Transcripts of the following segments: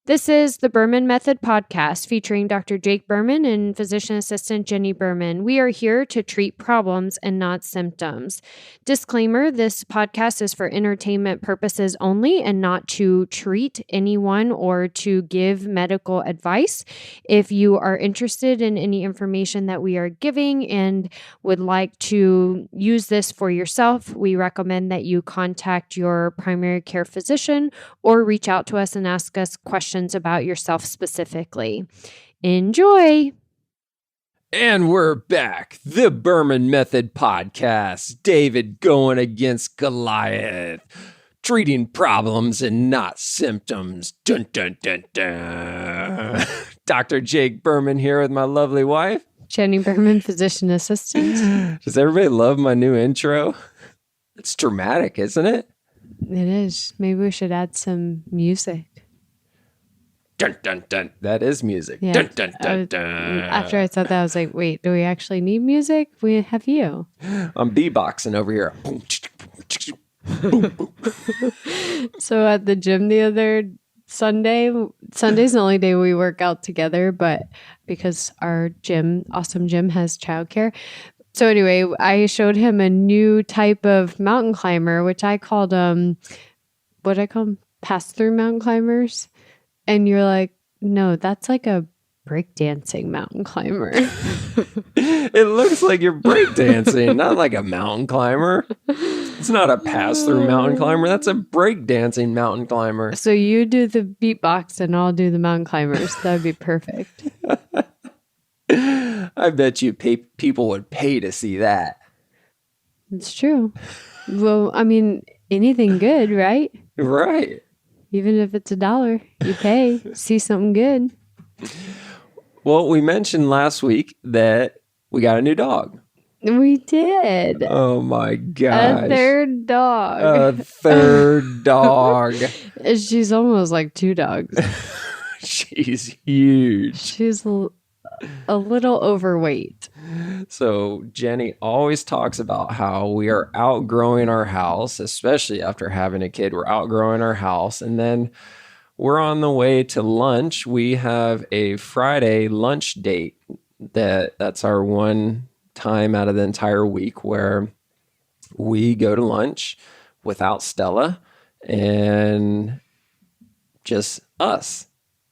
This is the Berman Method podcast featuring Dr. Jake Berman and physician assistant Jenni Berman. We are here to treat problems and not symptoms. Disclaimer, this podcast is for entertainment purposes only and not to treat anyone or to give medical advice. If you are interested in any information that we are giving and would like to use this for yourself, we recommend that you contact your primary care physician or reach out to us and ask us questions about yourself specifically. Enjoy. And we're back. The Berman Method podcast. David going against Goliath. Treating problems and not symptoms. Dun, dun, dun, dun. Dr. Jake Berman here with my lovely wife, Jenni Berman, physician assistant. Does everybody love my new intro? It's dramatic, isn't it? It is. Maybe we should add some music. Dun, dun, dun. That is music. Yeah. Dun, dun, dun, dun. After I said that, I was like, wait, do we actually need music? We have you. I'm beatboxing over here. So at the gym the other Sunday's the only day we work out together, but because our awesome gym has childcare. So anyway, I showed him a new type of mountain climber, which I called pass-through mountain climbers. And you're like, no, that's like a breakdancing mountain climber. It looks like you're breakdancing, not like a mountain climber. It's not a pass-through mountain climber. That's a breakdancing mountain climber. So you do the beatbox and I'll do the mountain climbers. That'd be perfect. I bet you people would pay to see that. It's true. Well, I mean, anything good, right? Right. Even if it's $1, you pay. See something good. Well, we mentioned last week that we got a new dog. We did. Oh my gosh. A third dog. A third dog. She's almost like 2 dogs. She's huge. She's a little overweight. So Jenni always talks about how we are outgrowing our house, especially after having a kid. We're outgrowing our house. And then we're on the way to lunch. We have a Friday lunch date that's our one time out of the entire week where we go to lunch without Stella and just us.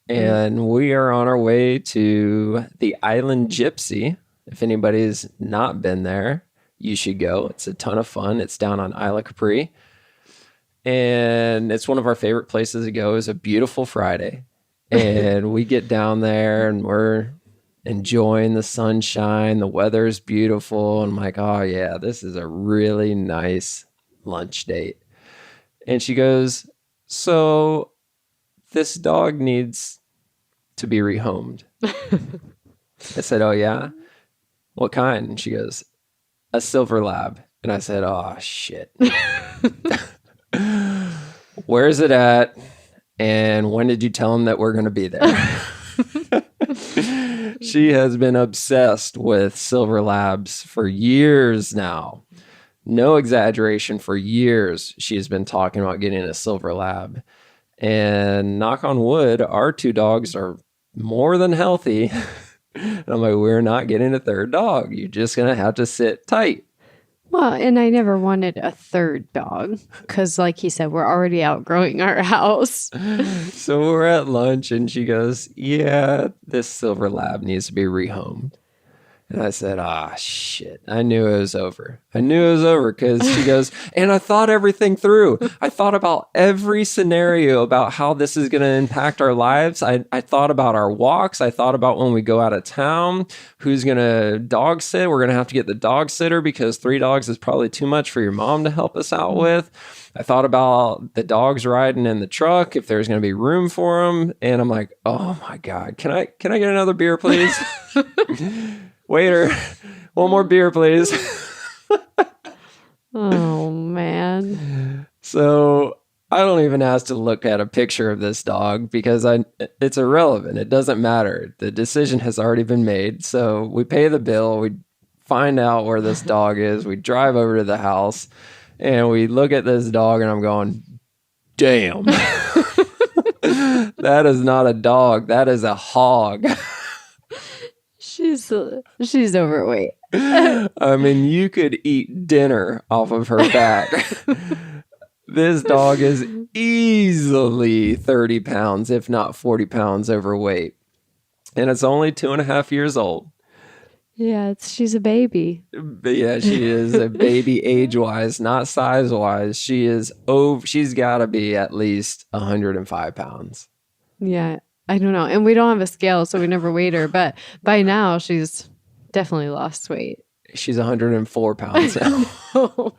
And we are on our way to the Island Gypsy. If anybody's not been there, you should go. It's a ton of fun. It's down on Isla Capri. And it's one of our favorite places to go. It's a beautiful Friday. And we get down there and we're enjoying the sunshine. The weather's beautiful. And I'm like, oh yeah, this is a really nice lunch date. And she goes, so this dog needs to be rehomed. I said, oh yeah? What kind? And she goes, a silver lab. And I said, oh shit. Where's it at? And when did you tell him that we're going to be there? She has been obsessed with silver labs for years now. No exaggeration, for years she has been talking about getting a silver lab. And knock on wood, our 2 dogs are more than healthy. And I'm like, we're not getting a third dog. You're just going to have to sit tight. Well, and I never wanted a third dog because, like he said, we're already outgrowing our house. So we're at lunch and she goes, yeah, this silver lab needs to be rehomed. And I said, shit, I knew it was over. I knew it was over because she goes, and I thought everything through. I thought about every scenario about how this is going to impact our lives. I thought about our walks. I thought about when we go out of town, who's going to dog sit. We're going to have to get the dog sitter because 3 dogs is probably too much for your mom to help us out with. I thought about the dogs riding in the truck, if there's going to be room for them. And I'm like, oh my God, can I get another beer, please? Waiter, one more beer, please. Oh, man. So I don't even ask to look at a picture of this dog because it's irrelevant. It doesn't matter. The decision has already been made. So we pay the bill. We find out where this dog is. We drive over to the house and we look at this dog and I'm going, damn. That is not a dog. That is a hog. She's overweight. I mean, you could eat dinner off of her back. This dog is easily 30 pounds, if not 40 pounds overweight. And it's only 2.5 years old. Yeah, she's a baby. But yeah, she is a baby age-wise, not size-wise. She's got to be at least 105 pounds. Yeah, I don't know. And we don't have a scale, so we never weighed her. But by now, she's definitely lost weight. She's 104 pounds now.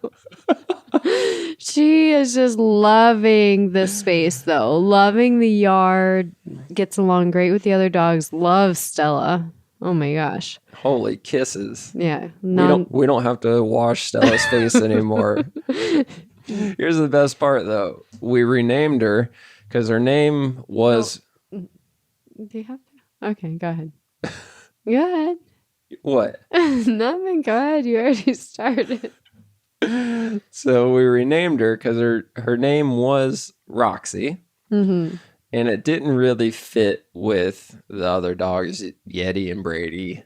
She is just loving the space, though. Loving the yard. Gets along great with the other dogs. Loves Stella. Oh my gosh. Holy kisses. Yeah. We don't have to wash Stella's face anymore. Here's the best part, though. We renamed her because her name was... Do you have to? Okay, go ahead. Go ahead. What? Nothing. Go ahead. You already started. So we renamed her because her name was Roxy. Mm-hmm. And it didn't really fit with the other dogs, Yeti and Brady.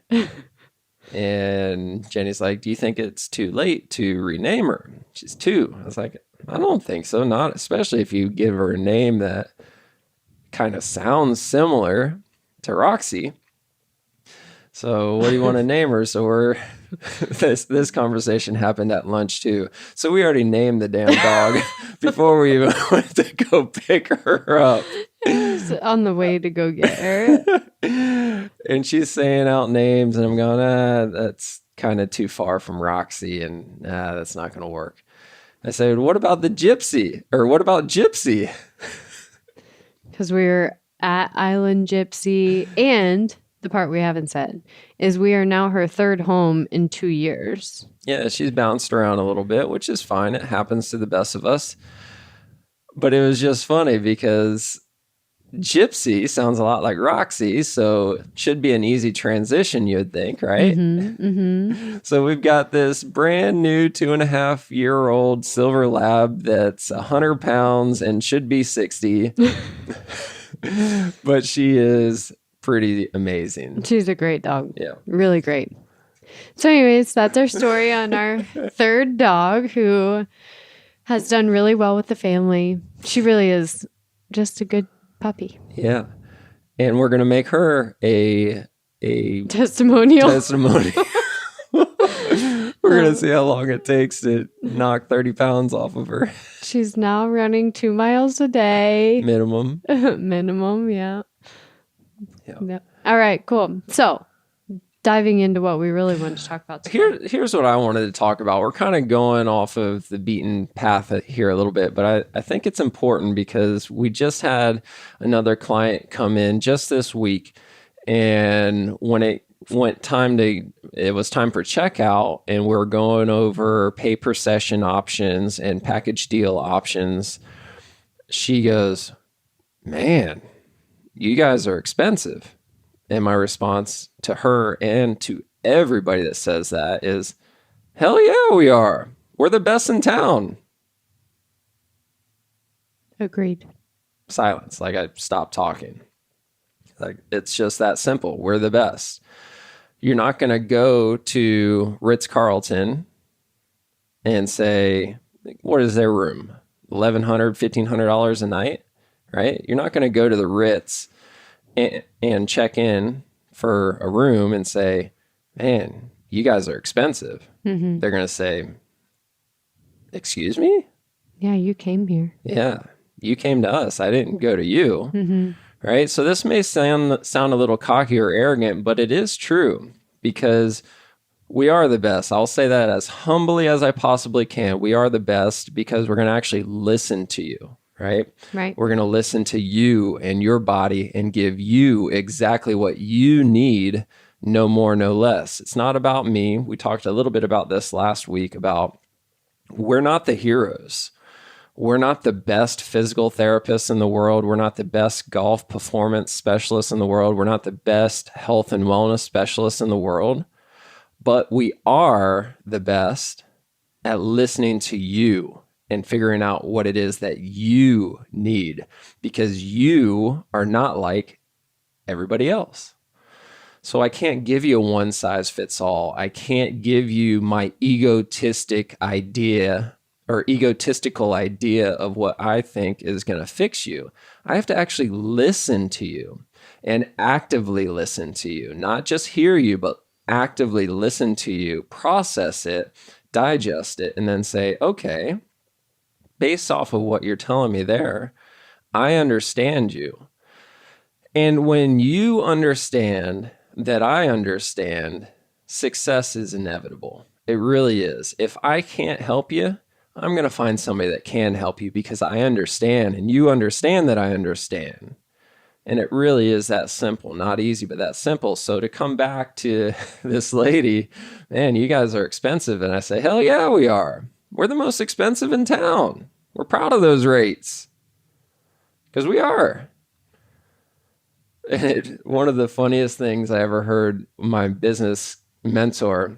And Jenny's like, do you think it's too late to rename her? She's 2. I was like, I don't think so. Not especially if you give her a name that kind of sounds similar to Roxy. So what do you want to name her? So this conversation happened at lunch too. So we already named the damn dog before we even went to go pick her up. On the way to go get her. And she's saying out names and I'm going, that's kind of too far from Roxy and that's not going to work. I said, what about the Gypsy? Or what about Gypsy? Because we were at Island Gypsy, and the part we haven't said is we are now her 3rd home in 2 years. Yeah, she's bounced around a little bit, which is fine. It happens to the best of us. But it was just funny because Gypsy sounds a lot like Roxy, so it should be an easy transition, you'd think, right? Mm-hmm, mm-hmm. So we've got this brand new 2.5-year-old silver lab that's 100 pounds and should be 60. But she is pretty amazing. She's a great dog. Yeah. Really great. So anyways, that's our story on our 3rd dog who has done really well with the family. She really is just a good puppy. Yeah. And we're going to make her a testimonial. We're going to see how long it takes to knock 30 pounds off of her. She's now running 2 miles a day. Minimum. Minimum, yeah. Yep. All right, cool. So diving into what we really want to talk about today. Here's what I wanted to talk about. We're kind of going off of the beaten path here a little bit, but I think it's important because we just had another client come in just this week, and when it was time for checkout and we're going over pay per session options and package deal options, she goes, man, you guys are expensive. And my response to her and to everybody that says that is, hell yeah, we are. We're the best in town. Agreed. Silence. Like I stopped talking. Like it's just that simple. We're the best. You're not going to go to Ritz Carlton and say, what is their room? $1,100, $1,500 a night, right? You're not going to go to the Ritz and check in for a room and say, man, you guys are expensive. Mm-hmm. They're going to say, excuse me? Yeah, you came here. Yeah, you came to us. I didn't go to you. Mm-hmm. Right? So this may sound a little cocky or arrogant, but it is true because we are the best. I'll say that as humbly as I possibly can. We are the best because we're going to actually listen to you. Right? We're going to listen to you and your body and give you exactly what you need, no more, no less. It's not about me. We talked a little bit about this last week about we're not the heroes. We're not the best physical therapists in the world. We're not the best golf performance specialists in the world. We're not the best health and wellness specialists in the world. But we are the best at listening to you and figuring out what it is that you need, because you are not like everybody else. So I can't give you a one size fits all. I can't give you my egotistical idea of what I think is going to fix you. I have to actually listen to you and actively listen to you, not just hear you, but actively listen to you, process it, digest it, and then say, okay, based off of what you're telling me there, I understand you. And when you understand that I understand, success is inevitable. It really is. If I can't help you, I'm going to find somebody that can help you because I understand and you understand that I understand. And it really is that simple. Not easy, but that simple. So to come back to this lady, man, you guys are expensive. And I say, hell yeah, we are. We're the most expensive in town. We're proud of those rates because we are. And one of the funniest things I ever heard, my business mentor,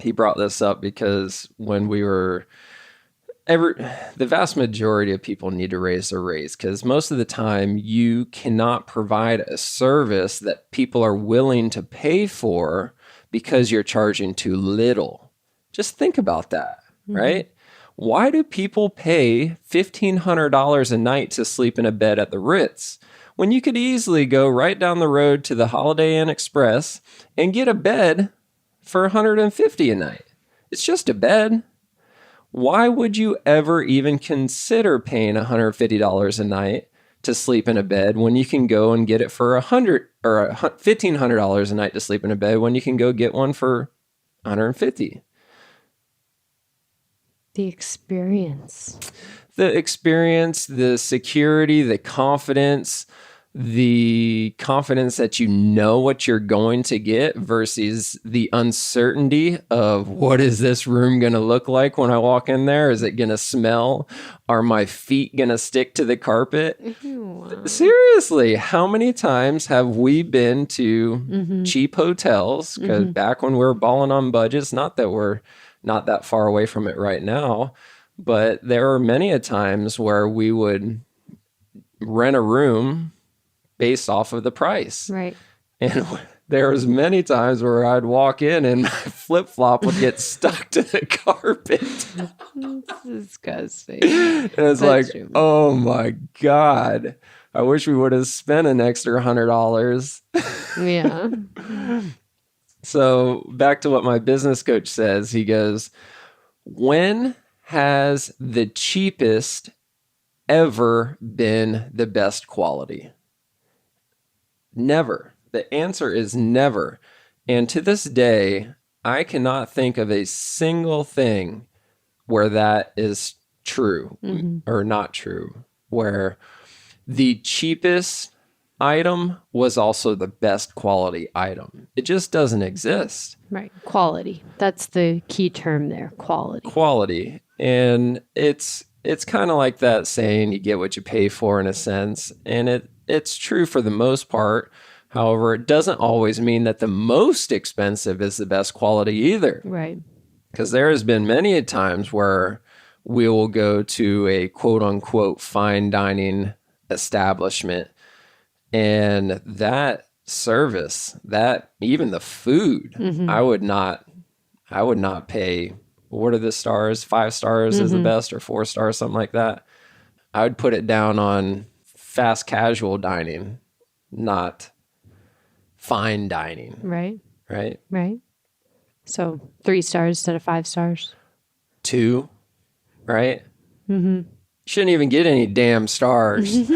he brought this up because when we were the vast majority of people need to raise their rates because most of the time you cannot provide a service that people are willing to pay for because you're charging too little. Just think about that, right? Why do people pay $1,500 a night to sleep in a bed at the Ritz when you could easily go right down the road to the Holiday Inn Express and get a bed for $150 a night? It's just a bed. Why would you ever even consider paying $150 a night to sleep in a bed when you can go and get it for $1,500 a night to sleep in a bed when you can go get one for $150? The experience, the security, the confidence that you know what you're going to get versus the uncertainty of what is this room going to look like when I walk in there? Is it going to smell? Are my feet going to stick to the carpet? Ew. Seriously, how many times have we been to cheap hotels? Because back when we were balling on budgets, not that we're not that far away from it right now, but there were many a times where we would rent a room based off of the price. Right. And there was many times where I'd walk in and my flip-flop would get stuck to the carpet. It's disgusting. And it's like, true. Oh my God. I wish we would have spent an extra $100. Yeah. So back to what my business coach says, he goes, when has the cheapest ever been the best quality? Never. The answer is never. And to this day, I cannot think of a single thing where that is true or not true, where the cheapest item was also the best quality item. It just doesn't exist. Right. Quality. That's the key term there. Quality. Quality. And it's kind of like that saying, you get what you pay for in a sense. And it's true for the most part. However, it doesn't always mean that the most expensive is the best quality either. Right. Because there has been many times where we will go to a quote unquote fine dining establishment, and that service, that even the food, I would not pay. What are the stars? 5 stars is the best, or 4 stars, something like that. I would put it down on fast casual dining, not fine dining. Right. Right. Right. So 3 stars instead of 5 stars. 2. Right. Shouldn't even get any damn stars.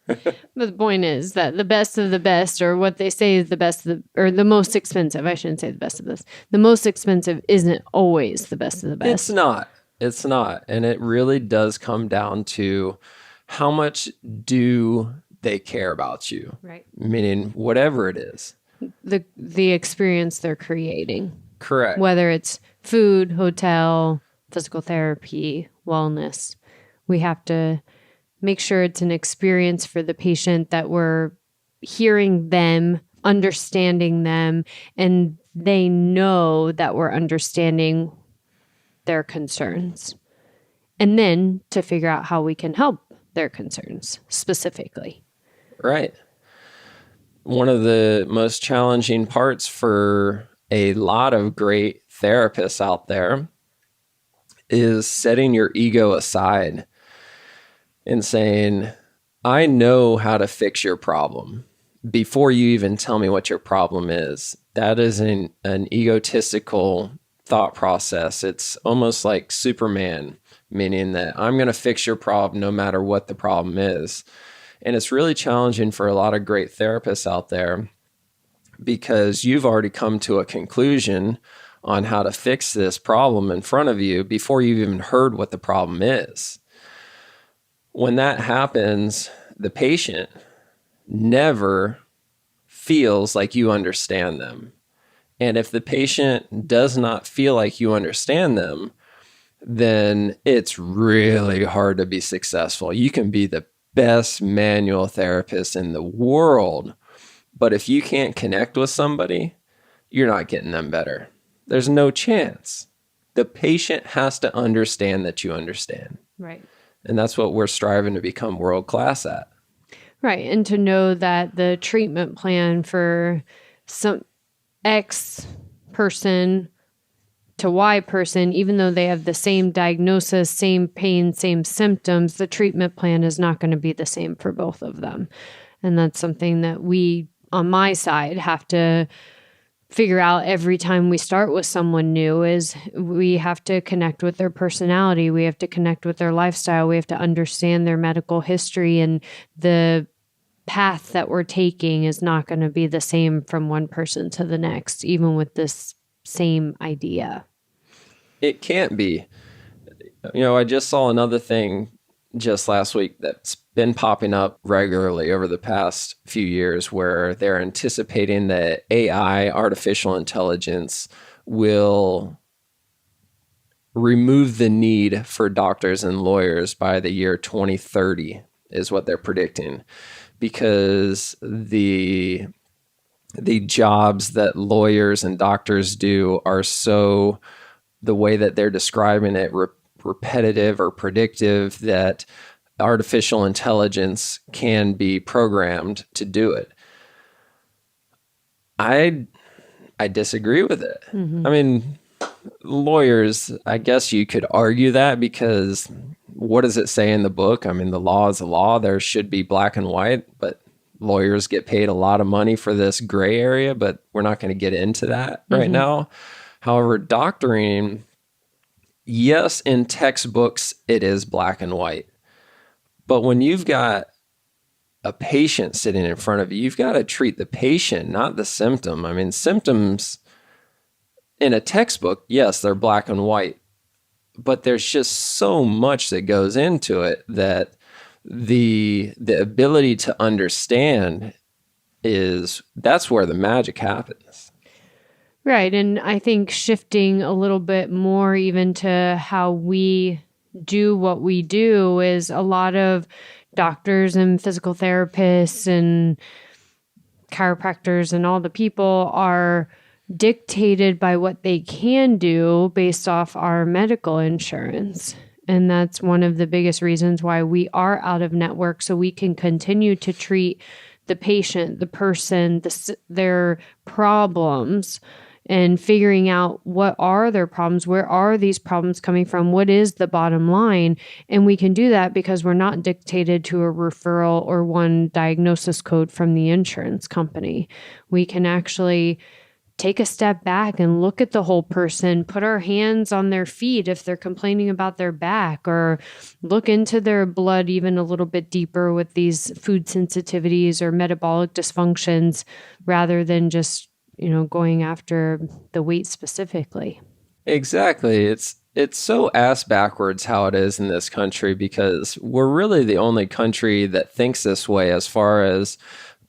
But the point is that the best of the best, or what they say is the best of the, or the most expensive, I shouldn't say the best of this. The most expensive isn't always the best of the best. It's not. And it really does come down to how much do they care about you? Right. Meaning whatever it is. The experience they're creating. Correct. Whether it's food, hotel, physical therapy, wellness, we have to make sure it's an experience for the patient, that we're hearing them, understanding them, and they know that we're understanding their concerns. and then to figure out how we can help their concerns specifically. Right. One of the most challenging parts for a lot of great therapists out there is setting your ego aside and saying, I know how to fix your problem before you even tell me what your problem is. That is an egotistical thought process. It's almost like Superman, meaning that I'm going to fix your problem no matter what the problem is. And it's really challenging for a lot of great therapists out there because you've already come to a conclusion on how to fix this problem in front of you before you've even heard what the problem is. When that happens, the patient never feels like you understand them. And if the patient does not feel like you understand them, then it's really hard to be successful. You can be the best manual therapist in the world, but if you can't connect with somebody, you're not getting them better. There's no chance. The patient has to understand that you understand. Right. And that's what we're striving to become world class at. Right. And to know that the treatment plan for some X person to Y person, even though they have the same diagnosis, same pain, same symptoms, the treatment plan is not going to be the same for both of them. And that's something that we, on my side, have to figure out every time we start with someone new is we have to connect with their personality. We have to connect with their lifestyle. We have to understand their medical history, and the path that we're taking is not going to be the same from one person to the next, even with this same idea. It can't be. I just saw another thing just last week that's been popping up regularly over the past few years where they're anticipating that AI, artificial intelligence, will remove the need for doctors and lawyers by the year 2030 is what they're predicting, because the jobs that lawyers and doctors do are so, the way that they're describing it, repetitive or predictive, that artificial intelligence can be programmed to do it. I disagree with it. Mm-hmm. I mean, lawyers, I guess you could argue that, because what does it say in the book? I mean, the law is the law. There should be black and white, but lawyers get paid a lot of money for this gray area, but we're not going to get into that right now. However, doctoring, yes, in textbooks, it is black and white. But when you've got a patient sitting in front of you, you've got to treat the patient, not the symptom. I mean, symptoms in a textbook, yes, they're black and white, but there's just so much that goes into it that the ability to understand that's where the magic happens. Right. And I think shifting a little bit more even to how we do what we do is a lot of doctors and physical therapists and chiropractors and all the people are dictated by what they can do based off our medical insurance. And that's one of the biggest reasons why we are out of network, so we can continue to treat the patient, the person, their problems, and figuring out what are their problems, where are these problems coming from, what is the bottom line. And we can do that because we're not dictated to a referral or one diagnosis code from the insurance company. We can actually take a step back and look at the whole person, put our hands on their feet if they're complaining about their back, or look into their blood even a little bit deeper with these food sensitivities or metabolic dysfunctions, rather than just, going after the weight specifically. Exactly. It's so ass backwards how it is in this country, because we're really the only country that thinks this way as far as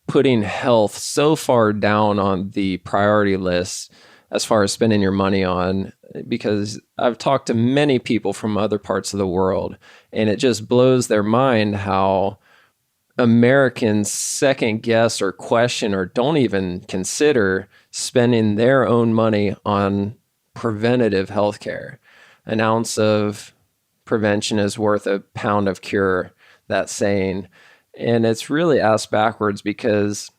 putting health so far down on the priority list as far as spending your money on, because I've talked to many people from other parts of the world, and it just blows their mind how Americans second guess or question or don't even consider spending their own money on preventative healthcare. An ounce of prevention is worth a pound of cure, that saying. And it's really asked backwards because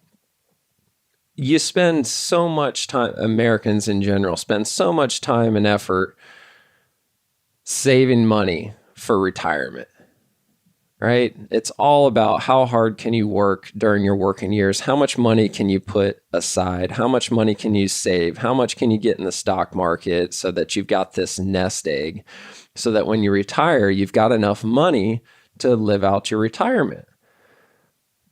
you spend so much time, Americans in general spend so much time and effort saving money for retirement, right? It's all about how hard can you work during your working years? How much money can you put aside? How much money can you save? How much can you get in the stock market so that you've got this nest egg so that when you retire, you've got enough money to live out your retirement?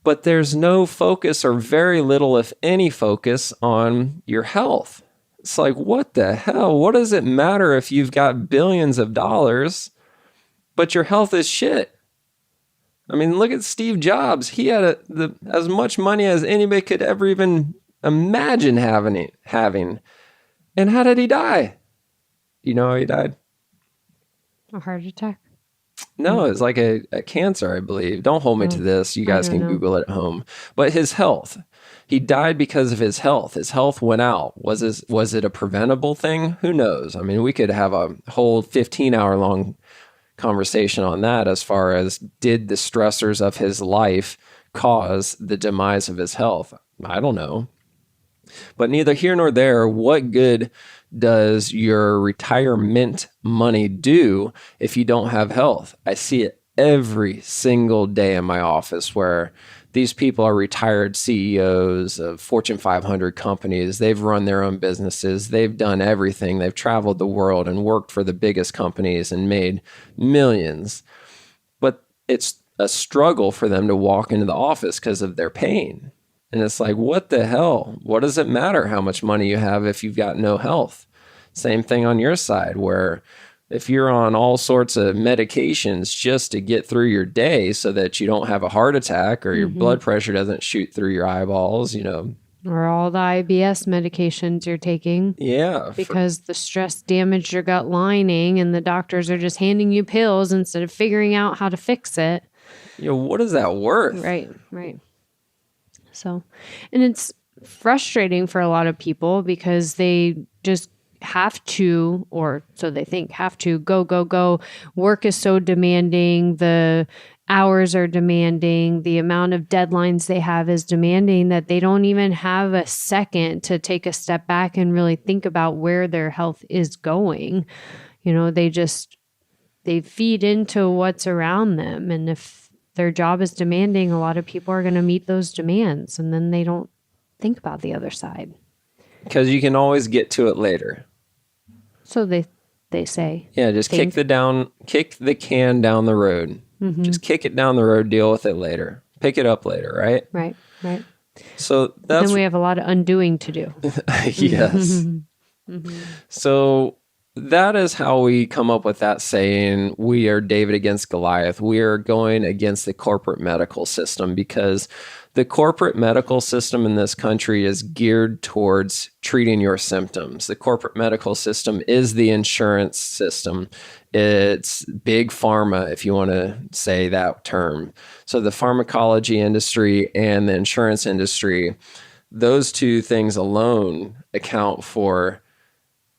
But there's no focus or very little, if any, focus on your health. It's like, what the hell? What does it matter if you've got billions of dollars, but your health is shit? I mean, look at Steve Jobs. He had as much money as anybody could ever even imagine having. And how did he die? You know how he died? A heart attack? No, it's like a cancer, I believe. Don't hold me to this. You guys can Google it at home. But his health. He died because of his health. His health went out. Was it a preventable thing? Who knows? I mean, we could have a whole 15-hour-long conversation on that as far as did the stressors of his life cause the demise of his health? I don't know. But neither here nor there, what good does your retirement money do if you don't have health? I see it every single day in my office where these people are retired CEOs of Fortune 500 companies. They've run their own businesses. They've done everything. They've traveled the world and worked for the biggest companies and made millions. But it's a struggle for them to walk into the office because of their pain. And it's like, what the hell? What does it matter how much money you have if you've got no health? Same thing on your side, where if you're on all sorts of medications just to get through your day so that you don't have a heart attack or your blood pressure doesn't shoot through your eyeballs, you know. Or all the IBS medications you're taking. Yeah. Because the stress damaged your gut lining and the doctors are just handing you pills instead of figuring out how to fix it. You know, what is that worth? Right. So, and it's frustrating for a lot of people because they just have to, or so they think, have to go. Work is so demanding. The hours are demanding. The amount of deadlines they have is demanding that they don't even have a second to take a step back and really think about where their health is going. You know, they feed into what's around them. And if their job is demanding, a lot of people are going to meet those demands, and then they don't think about the other side. Because you can always get to it later. So they say. Yeah, just kick the can down the road. Just kick it down the road, deal with it later. Pick it up later, right? Right. So then we have a lot of undoing to do. Yes. So that is how we come up with that saying, we are David against Goliath. We are going against the corporate medical system because the corporate medical system in this country is geared towards treating your symptoms. The corporate medical system is the insurance system. It's big pharma, if you want to say that term. So the pharmacology industry and the insurance industry, those two things alone account for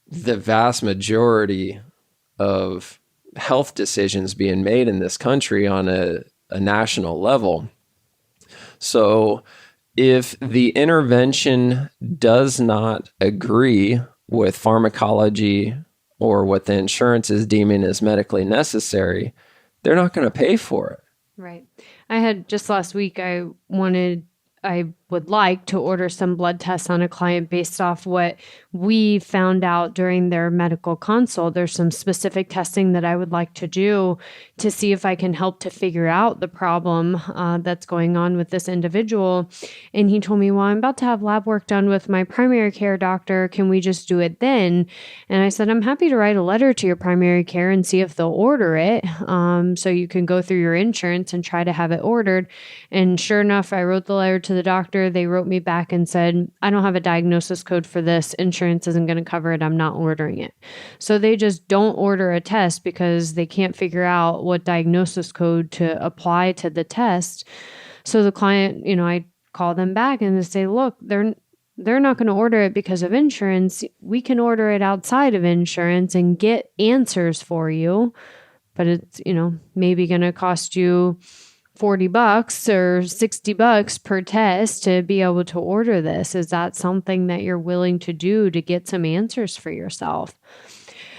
the vast majority of health decisions being made in this country on a national level. So if the intervention does not agree with pharmacology or what the insurance is deeming as medically necessary, they're not going to pay for it. Right. I had just last week, I would like to order some blood tests on a client based off what we found out during their medical consult. There's some specific testing that I would like to do to see if I can help to figure out the problem that's going on with this individual. And he told me, well, I'm about to have lab work done with my primary care doctor. Can we just do it then? And I said, I'm happy to write a letter to your primary care and see if they'll order it. So you can go through your insurance and try to have it ordered. And sure enough, I wrote the letter to the doctor. They wrote me back and said, I don't have a diagnosis code for this. Insurance isn't going to cover it. I'm not ordering it. So they just don't order a test because they can't figure out what diagnosis code to apply to the test. So the client, I call them back and they say, look, they're not going to order it because of insurance. We can order it outside of insurance and get answers for you. but it's, maybe going to cost you $40 or $60 per test to be able to order this. Is that something that you're willing to do to get some answers for yourself?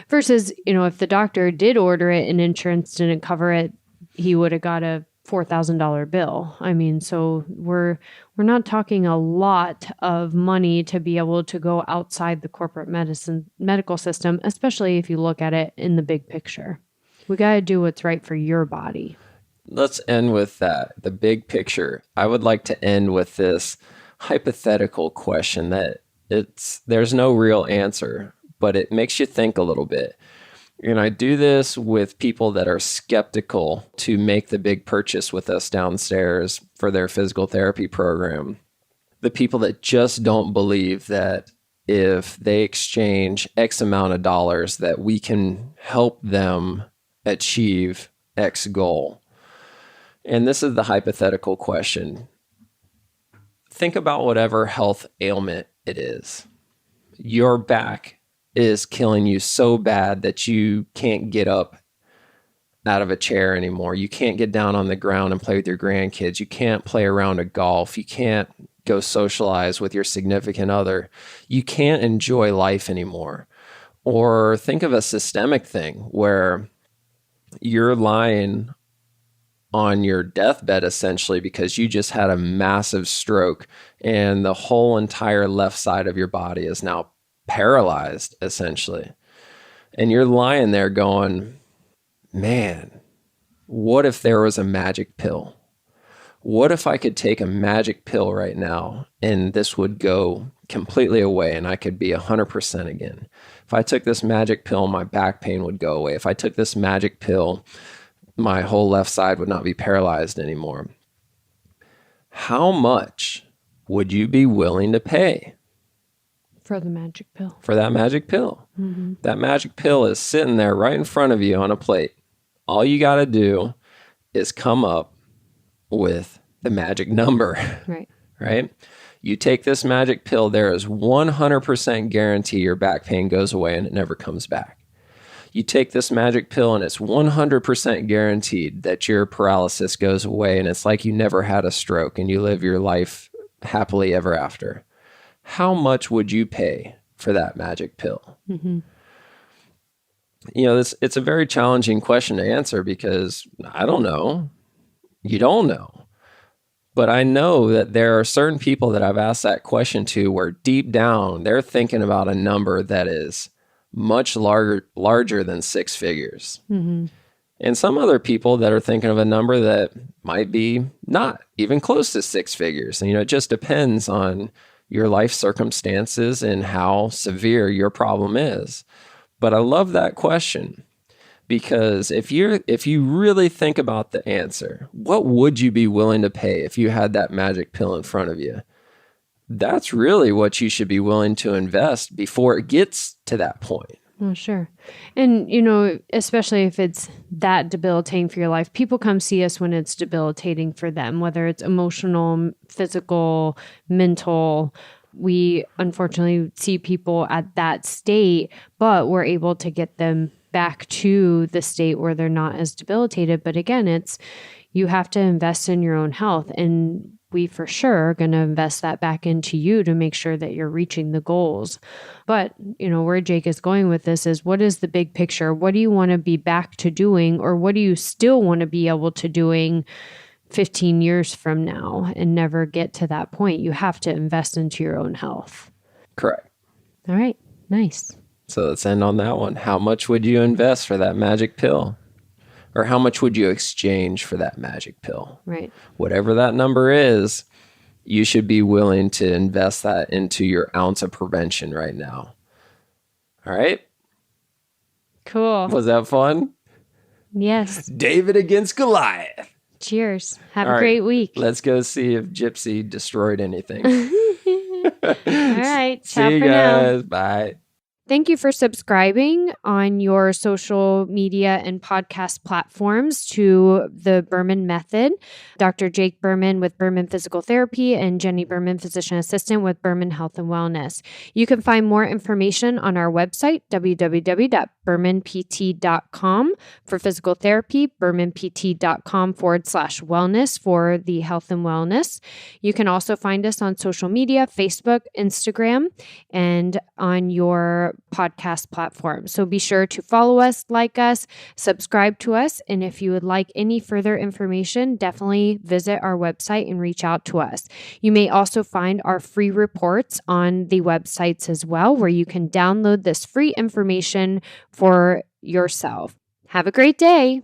Versus, if the doctor did order it and insurance didn't cover it, he would have got a $4,000 bill. I mean, so we're not talking a lot of money to be able to go outside the corporate medical system, especially if you look at it in the big picture. We got to do what's right for your body. Let's end with that, the big picture. I would like to end with this hypothetical question that there's no real answer, but it makes you think a little bit. And I do this with people that are skeptical to make the big purchase with us downstairs for their physical therapy program. The people that just don't believe that if they exchange X amount of dollars that we can help them achieve X goal. And this is the hypothetical question. Think about whatever health ailment it is. Your back is killing you so bad that you can't get up out of a chair anymore. You can't get down on the ground and play with your grandkids. You can't play around a golf. You can't go socialize with your significant other. You can't enjoy life anymore. Or think of a systemic thing where you're lying on your deathbed essentially because you just had a massive stroke and the whole entire left side of your body is now paralyzed essentially. And you're lying there going, man, what if there was a magic pill? What if I could take a magic pill right now and this would go completely away and I could be 100% again? If I took this magic pill, my back pain would go away. If I took this magic pill, my whole left side would not be paralyzed anymore. How much would you be willing to pay? For the magic pill. For that magic pill. Mm-hmm. That magic pill is sitting there right in front of you on a plate. All you got to do is come up with the magic number. Right. Right? You take this magic pill, there is 100% guarantee your back pain goes away and it never comes back. You take this magic pill and it's 100% guaranteed that your paralysis goes away and it's like you never had a stroke and you live your life happily ever after. How much would you pay for that magic pill? Mm-hmm. It's a very challenging question to answer because I don't know. You don't know. But I know that there are certain people that I've asked that question to where deep down they're thinking about a number that is much larger than six figures. Mm-hmm. And some other people that are thinking of a number that might be not even close to six figures. And, it just depends on your life circumstances and how severe your problem is. But I love that question because if you really think about the answer, what would you be willing to pay if you had that magic pill in front of you? That's really what you should be willing to invest before it gets to that point. Well, sure. And, especially if it's that debilitating for your life, people come see us when it's debilitating for them, whether it's emotional, physical, mental. We unfortunately see people at that state, but we're able to get them back to the state where they're not as debilitated. But again, you have to invest in your own health, and we for sure are going to invest that back into you to make sure that you're reaching the goals. But, where Jake is going with this is, what is the big picture? What do you want to be back to doing, or what do you still want to be able to doing 15 years from now and never get to that point? You have to invest into your own health. Correct. All right. Nice. So let's end on that one. How much would you invest for that magic pill? Or how much would you exchange for that magic pill? Right. Whatever that number is, you should be willing to invest that into your ounce of prevention right now. All right? Cool. Was that fun? Yes. David against Goliath. Cheers. Have a great week. Let's go see if Gypsy destroyed anything. All right. See you guys. Bye. Thank you for subscribing on your social media and podcast platforms to the Berman Method. Dr. Jake Berman with Berman Physical Therapy and Jenni Berman, Physician Assistant with Berman Health and Wellness. You can find more information on our website, www.bermanpt.com for physical therapy, bermanpt.com/wellness for the health and wellness. You can also find us on social media, Facebook, Instagram, and on your podcast platform. So be sure to follow us, like us, subscribe to us. And if you would like any further information, definitely visit our website and reach out to us. You may also find our free reports on the websites as well, where you can download this free information for yourself. Have a great day.